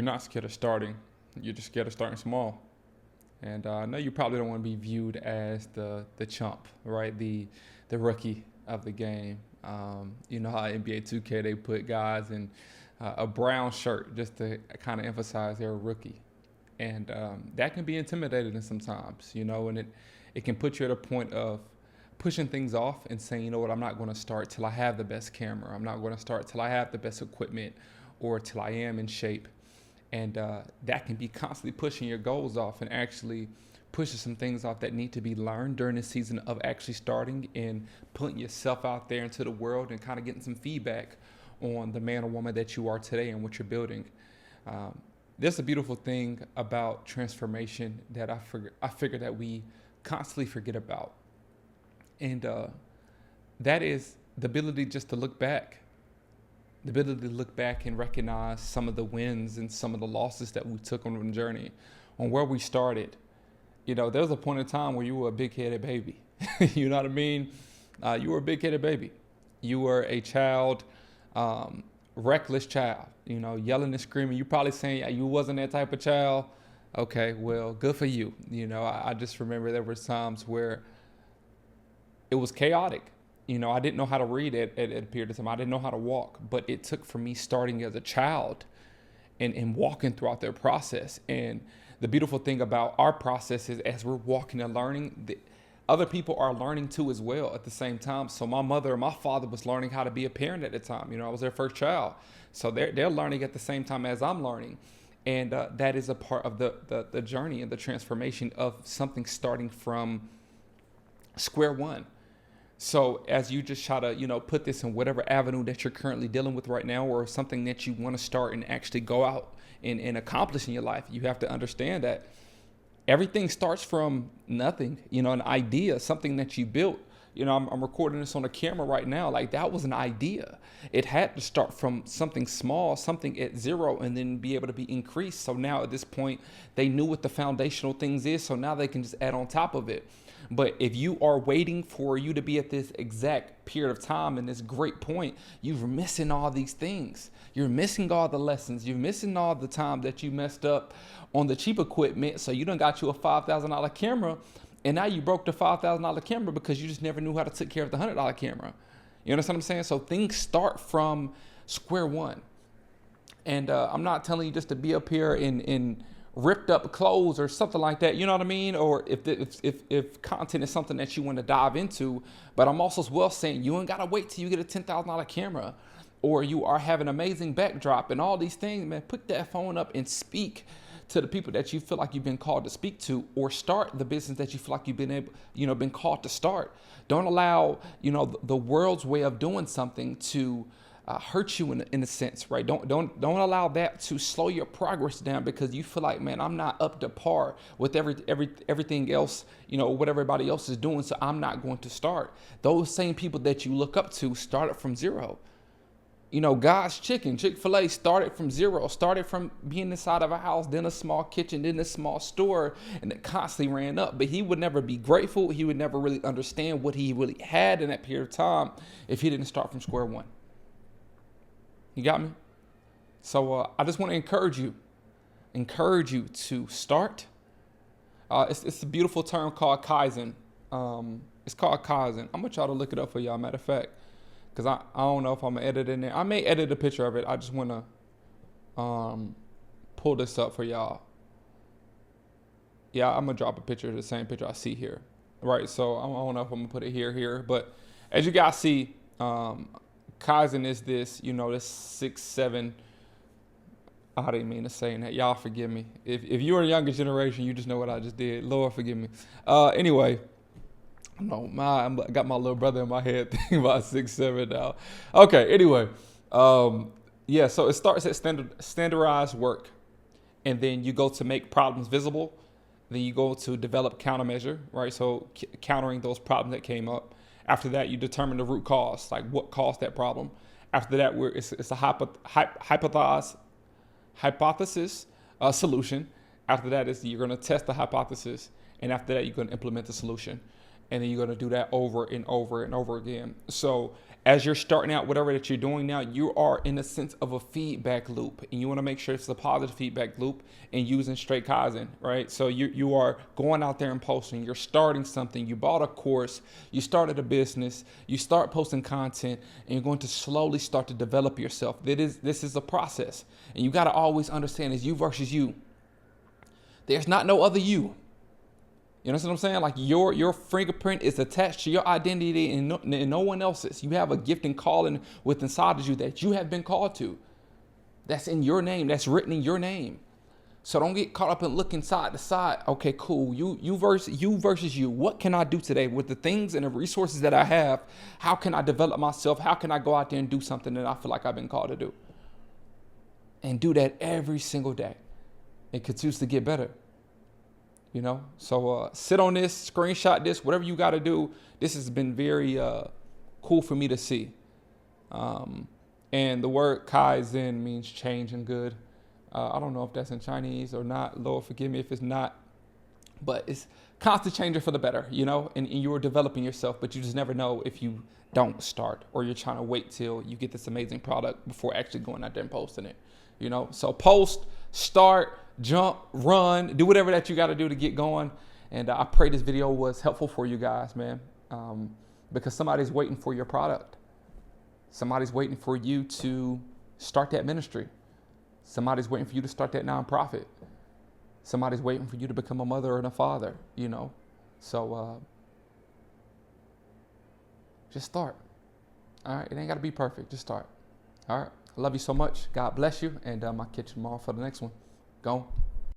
You're not scared of starting. You're just scared of starting small. And I know you probably don't want to be viewed as the chump, right? The rookie of the game. You know how NBA 2K they put guys in a brown shirt just to kind of emphasize they're a rookie, and that can be intimidating sometimes, and it can put you at a point of pushing things off and saying, you know what, I'm not going to start till I have the best camera. I'm not going to start till I have the best equipment or till I am in shape. And that can be constantly pushing your goals off and actually pushing some things off that need to be learned during the season of actually starting and putting yourself out there into the world and kind of getting some feedback on the man or woman that you are today and what you're building. There's a beautiful thing about transformation that I figure that we constantly forget about. And that is the ability just to look back, the ability to look back and recognize some of the wins and some of the losses that we took on the journey, on where we started. There was a point in time where you were a big-headed baby. You know what I mean? You were a big-headed baby. You were a child, reckless child, yelling and screaming. You probably saying you wasn't that type of child. Okay, well, good for you. I just remember there were times where it was chaotic. I didn't know how to read at a period of time. I didn't know how to walk, but it took for me starting as a child and walking throughout their process. And the beautiful thing about our process is as we're walking and learning, other people are learning too as well at the same time. So my mother and my father was learning how to be a parent at the time. I was their first child. So they're learning at the same time as I'm learning. And that is a part of the journey and the transformation of something starting from square one. So as you just try to, put this in whatever avenue that you're currently dealing with right now, or something that you want to start and actually go out and accomplish in your life, you have to understand that everything starts from nothing, an idea, something that you built. I'm recording this on a camera right now. Like, that was an idea. It had to start from something small, something at zero, and then be able to be increased. So now at this point, they knew what the foundational things is. So now they can just add on top of it. But if you are waiting for you to be at this exact period of time and this great point, you're missing all these things. You're missing all the lessons. You're missing all the time that you messed up on the cheap equipment. So you done got you a $5,000 camera, and now you broke the $5,000 camera because you just never knew how to take care of the $100 camera. You understand what I'm saying? So things start from square one. And I'm not telling you just to be up here in ripped up clothes or something like that, you know what I mean? Or if content is something that you want to dive into, but I'm also as well saying you ain't gotta wait till you get a $10,000 camera, or you are having an amazing backdrop and all these things, man. Put that phone up and speak to the people that you feel like you've been called to speak to, or start the business that you feel like you've been called to start. Don't allow, the world's way of doing something to hurt you in a sense, right? Don't allow that to slow your progress down because you feel like, man, I'm not up to par with everything else, what everybody else is doing, so I'm not going to start. Those same people that you look up to started from zero. God's Chicken, Chick-fil-A started from zero, started from being inside of a house, then a small kitchen, then a small store, and it constantly ran up. But he would never be grateful. He would never really understand what he really had in that period of time if he didn't start from square one. You got me? So I just want to encourage you to start. It's a beautiful term called Kaizen. It's called Kaizen. I'm going to try to look it up for y'all, matter of fact, because I don't know if I'm going to edit it in there. I may edit a picture of it. I just want to pull this up for y'all. Yeah, I'm going to drop a picture of the same picture I see here. Right, so I don't know if I'm going to put it here. But as you guys see, Kaizen is this, this 6, 7. I didn't mean to say that. Y'all forgive me. If you're a younger generation, you just know what I just did. Lord, forgive me. Anyway, no, I got my little brother in my head thinking about 6, 7 now. Okay, anyway. So it starts at standardized work. And then you go to make problems visible. Then you go to develop countermeasure, right? So countering those problems that came up. After that, you determine the root cause, like what caused that problem. After that, it's a hypothesis solution. After that, you're going to test the hypothesis. And after that, you're going to implement the solution. And then you're going to do that over and over and over again. So as you're starting out, whatever that you're doing now, you are in a sense of a feedback loop, and you want to make sure it's a positive feedback loop and using straight Kaizen, right? So you are going out there and posting, you're starting something, you bought a course, you started a business, you start posting content, and you're going to slowly start to develop yourself. This is a process, and you got to always understand it's you versus you. There's not no other you. You know what I'm saying? Like your fingerprint is attached to your identity and no one else's. You have a gift and calling within inside of you that you have been called to. That's in your name. That's written in your name. So don't get caught up in looking side to side. Okay, cool. You versus you. What can I do today with the things and the resources that I have? How can I develop myself? How can I go out there and do something that I feel like I've been called to do? And do that every single day. It continues to get better. You know, so sit on this, screenshot this, whatever you got to do. This has been very cool for me to see. And the word Kaizen means change and good. I don't know if that's in Chinese or not. Lord, forgive me if it's not. But it's constant changing for the better, you know, and you're developing yourself. But you just never know if you don't start or you're trying to wait till you get this amazing product before actually going out there and posting it, you know. So post, start, jump, run, do whatever that you got to do to get going. And I pray this video was helpful for you guys, man, because somebody's waiting for your product. Somebody's waiting for you to start that ministry. Somebody's waiting for you to start that nonprofit. Somebody's waiting for you to become a mother and a father, you know. So just start. All right. It ain't got to be perfect. Just start. All right. I love you so much. God bless you. And I'll catch you tomorrow for the next one. Go.